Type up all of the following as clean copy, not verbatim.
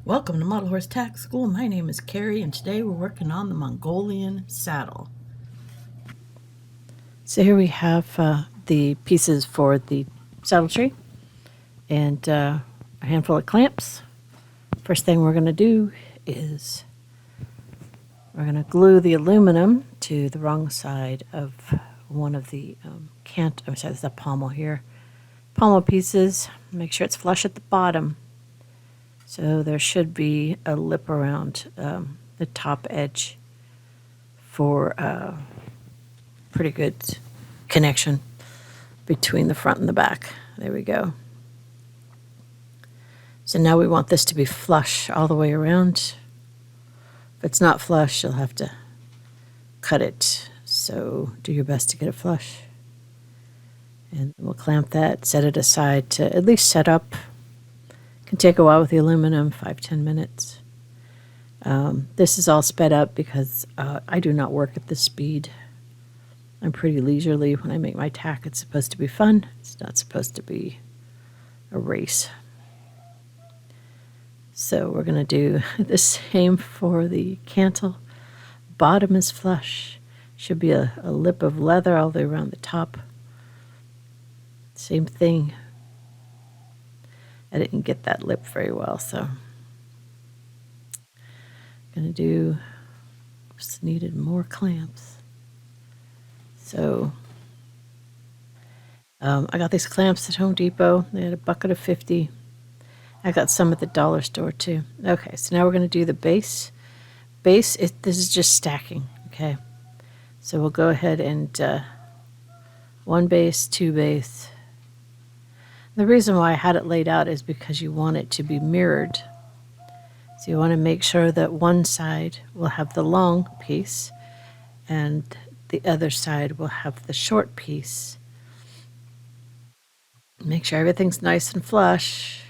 Welcome to Model Horse Tack School. My name is Carrie, and today we're working on the Mongolian saddle. So here we have the pieces for the saddle tree and a handful of clamps. First thing we're going to do is we're going to glue the aluminum to the wrong side of one of the there's a pommel here. Pommel pieces, make sure it's flush at the bottom. So there should be a lip around the top edge for pretty good connection between the front and the back. There we go. So now we want this to be flush all the way around. If it's not flush, you'll have to cut it. So do your best to get it flush. And we'll clamp that, set it aside to at least set up. Can take a while with the aluminum, 5-10 minutes. This is all sped up because I do not work at this speed. I'm pretty leisurely when I make my tack. It's supposed to be fun. It's not supposed to be a race. So we're going to do the same for the cantle. Bottom is flush. Should be a lip of leather all the way around the top. Same thing. I didn't get that lip very well, so I'm going to do, needed more clamps. So I got these clamps at Home Depot. They had a bucket of 50. I got some at the dollar store too. Okay, so now we're going to do the base. This is just stacking, okay? So we'll go ahead and one base, two base. The reason why I had it laid out is because you want it to be mirrored. So you want to make sure that one side will have the long piece and the other side will have the short piece. Make sure everything's nice and flush.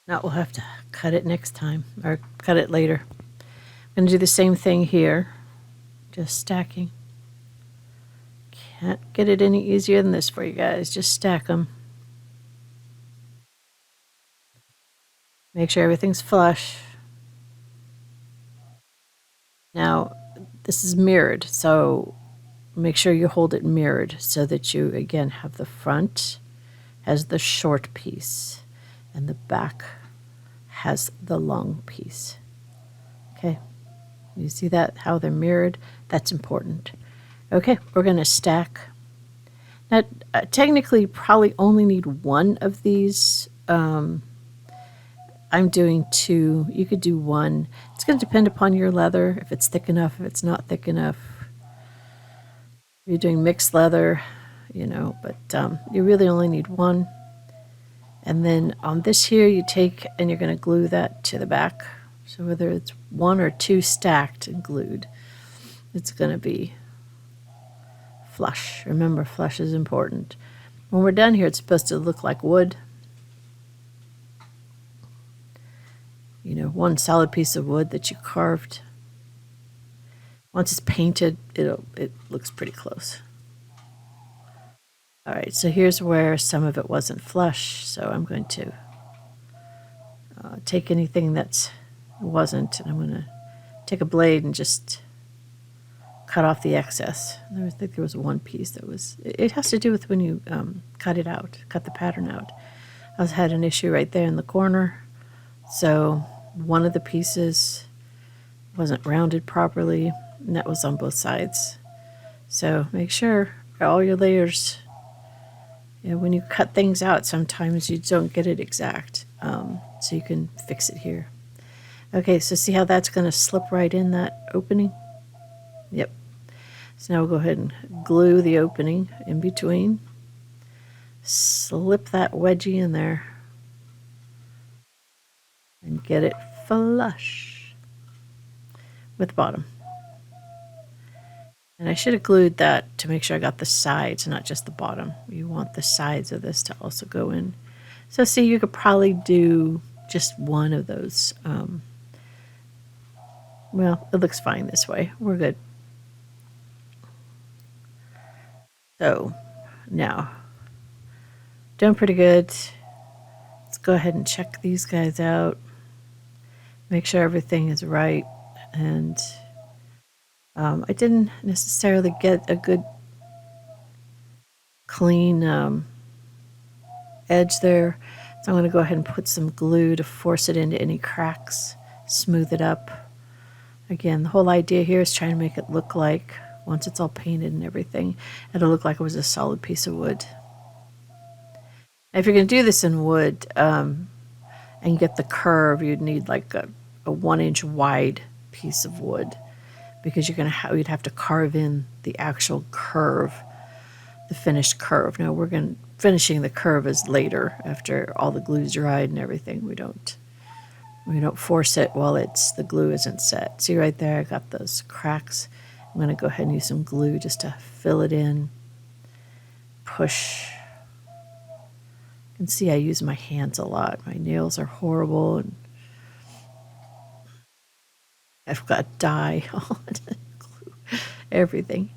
Now we'll have to cut it next time, or cut it later. I'm going to do the same thing here, just stacking. Can't get it any easier than this for you guys. Just stack them. Make sure everything's flush. Now, this is mirrored, so make sure you hold it mirrored so that you, again, have the front has the short piece and the back has the long piece. Okay, you see that, how they're mirrored? That's important. Okay, we're going to stack. Now, technically, probably only need one of these. I'm doing two. You could do one. It's going to depend upon your leather, if it's thick enough, if it's not thick enough. If you're doing mixed leather, but you really only need one. And then on this here, you take and you're going to glue that to the back. So whether it's one or two stacked and glued, it's going to be flush. Remember, flush is important. When we're done here, it's supposed to look like wood. One solid piece of wood that you carved. Once it's painted, it looks pretty close. All right, so here's where some of it wasn't flush. So I'm going to take anything that wasn't, and I'm going to take a blade and just cut off the excess. I think there was one piece that was, it has to do with when you cut it out, cut the pattern out. I had an issue right there in the corner. So one of the pieces wasn't rounded properly, and that was on both sides. So make sure all your layers, when you cut things out, sometimes you don't get it exact. So you can fix it here. Okay, so see how that's going to slip right in that opening? Yep. So now we'll go ahead and glue the opening in between. Slip that wedgie in there. And get it flush with the bottom. And I should have glued that to make sure I got the sides, not just the bottom. You want the sides of this to also go in. So see, you could probably do just one of those. Well, it looks fine this way. We're good. So now, doing pretty good. It's go ahead and check these guys out, make sure everything is right. And I didn't necessarily get a good clean edge there. So I'm going to go ahead and put some glue to force it into any cracks, smooth it up. Again, the whole idea here is trying to make it look like, once it's all painted and everything, it'll look like it was a solid piece of wood. If you're going to do this in wood and get the curve, you'd need like a 1-inch wide piece of wood, because you'd have to carve in the actual curve, the finished curve. Now finishing the curve is later after all the glue's dried and everything. We don't force it while the glue isn't set. See right there, I got those cracks. I'm going to go ahead and use some glue just to fill it in. Push. You can see I use my hands a lot. My nails are horrible, and I've got dye on glue, everything.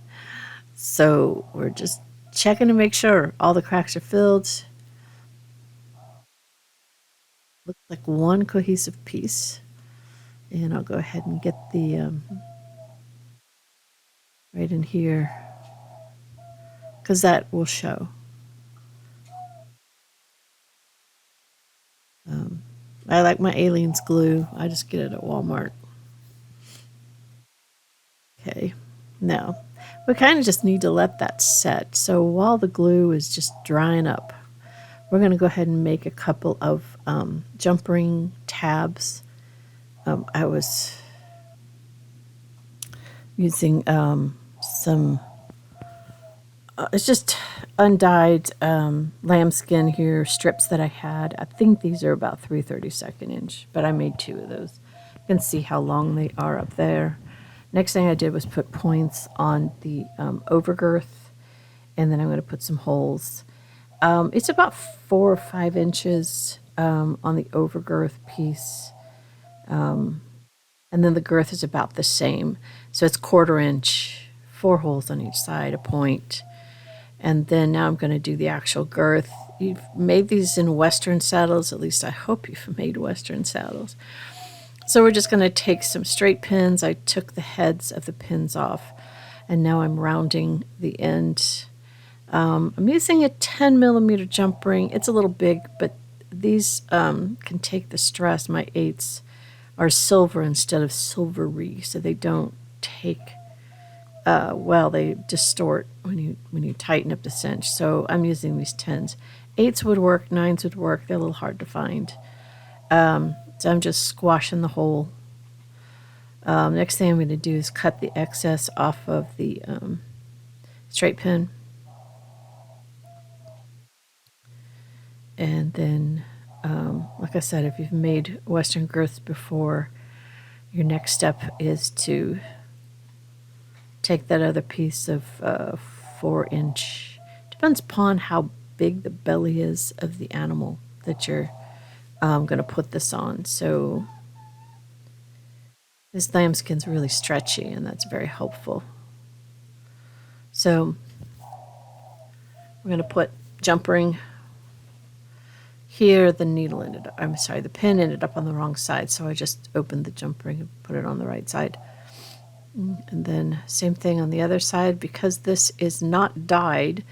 So we're just checking to make sure all the cracks are filled. Looks like one cohesive piece. And I'll go ahead and get the right in here, because that will show. I like my Aliens glue. I just get it at Walmart. Okay, now we kind of just need to let that set. So while the glue is just drying up, we're going to go ahead and make a couple of jump ring tabs. I was using some, it's just undyed lambskin here, strips that I had. I think these are about 3/32 inch, but I made 2 of those. You can see how long they are up there. Next thing I did was put points on the overgirth, and then I'm going to put some holes. It's about 4 or 5 inches on the overgirth piece. And then the girth is about the same. So it's 1/4 inch, 4 holes on each side, a point. And then now I'm going to do the actual girth. You've made these in Western saddles, at least I hope you've made Western saddles. So we're just going to take some straight pins. I took the heads of the pins off, and now I'm rounding the end. I'm using a 10mm jump ring. It's a little big, but these can take the stress. My 8s are silver instead of silvery, so they don't take they distort when you tighten up the cinch. So I'm using these 10s. 8s would work, 9s would work. They're a little hard to find. So I'm just squashing the hole. Next thing I'm going to do is cut the excess off of the straight pin. And then, like I said, if you've made Western girths before, your next step is to take that other piece of 4-inch. Depends upon how big the belly is of the animal that you're going to put this on. So this lambskin's really stretchy, and that's very helpful. So we're going to put jump ring here. The pin ended up on the wrong side, so I just opened the jump ring and put it on the right side. And then same thing on the other side. Because this is not dyed,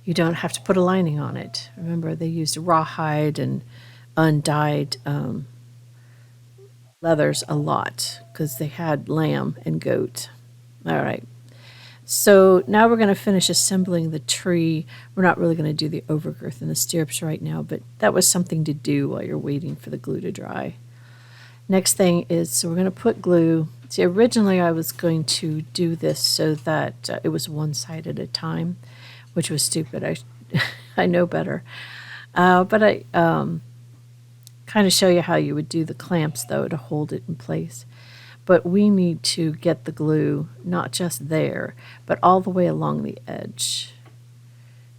you don't have to put a lining on it. Remember, they used rawhide and undyed leathers a lot because they had lamb and goat. All right. So now we're going to finish assembling the tree. We're not really going to do the overgirth and the stirrups right now, but that was something to do while you're waiting for the glue to dry. Next thing is, so we're going to put glue. See, originally I was going to do this so that it was one side at a time, which was stupid. I know better. But I kind of show you how you would do the clamps, though, to hold it in place. But we need to get the glue not just there, but all the way along the edge.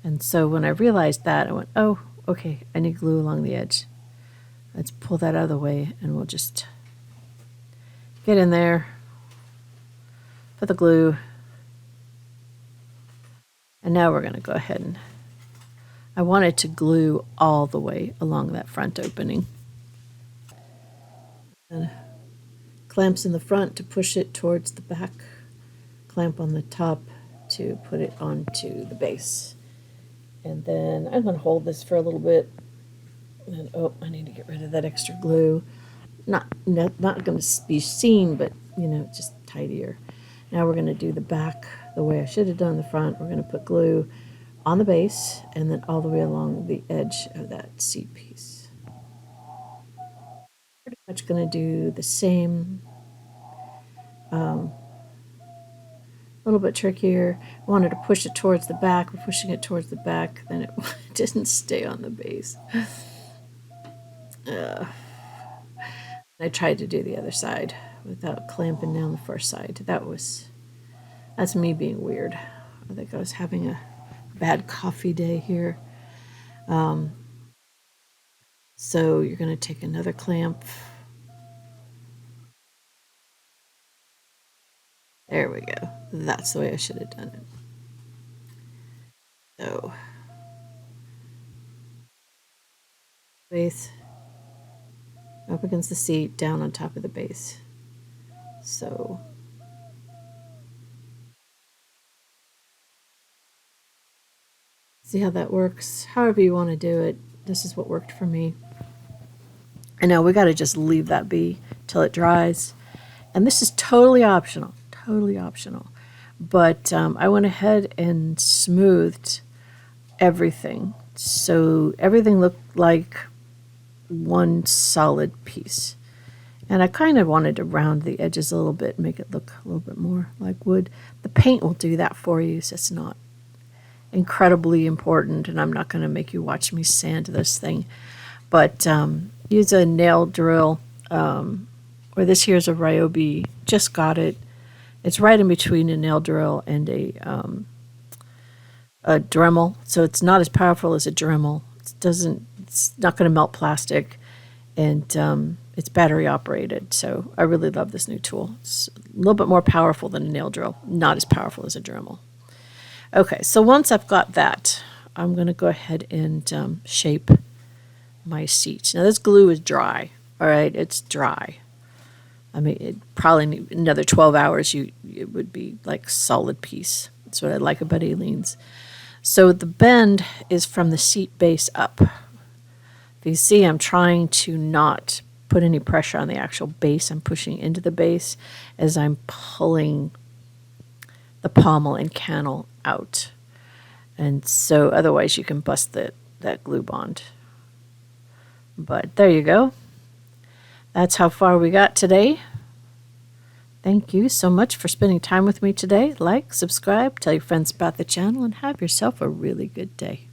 And so when I realized that, I went, oh, okay, I need glue along the edge. Let's pull that out of the way, and we'll just get in there, put the glue, and now we're going to go ahead and I wanted to glue all the way along that front opening. And clamps in the front to push it towards the back, clamp on the top to put it onto the base. And then I'm going to hold this for a little bit. And oh, I need to get rid of that extra glue. Not going to be seen, but just tidier. Now we're going to do the back the way I should have done the front. We're going to put glue on the base and then all the way along the edge of that seat piece. Pretty much going to do the same. A little bit trickier. I wanted to push it towards the back. We're pushing it towards the back, then it didn't stay on the base. I tried to do the other side without clamping down the first side. That's me being weird. I think I was having a bad coffee day here. So you're going to take another clamp. There we go. That's the way I should have done it. So, base up against the seat, down on top of the base. So, see how that works? However you want to do it. This is what worked for me. And now we got to just leave that be till it dries. And this is totally optional. But I went ahead and smoothed everything. So everything looked like one solid piece. And I kind of wanted to round the edges a little bit, make it look a little bit more like wood. The paint will do that for you, so it's not incredibly important, and I'm not going to make you watch me sand this thing. But use a nail drill, or this here's a Ryobi, just got it. It's right in between a nail drill and a Dremel, so it's not as powerful as a Dremel. It's not going to melt plastic, and it's battery operated. So I really love this new tool. It's a little bit more powerful than a nail drill, not as powerful as a Dremel. Okay, so once I've got that, I'm going to go ahead and shape my seat. Now this glue is dry. All right, it's dry. I mean, it probably need another 12 hours. It would be like solid piece. That's what I like about Aleene's. So the bend is from the seat base up. If you see, I'm trying to not put any pressure on the actual base. I'm pushing into the base as I'm pulling the pommel and cantle out. And so otherwise you can bust that glue bond. But there you go. That's how far we got today. Thank you so much for spending time with me today. Like, subscribe, tell your friends about the channel, and have yourself a really good day.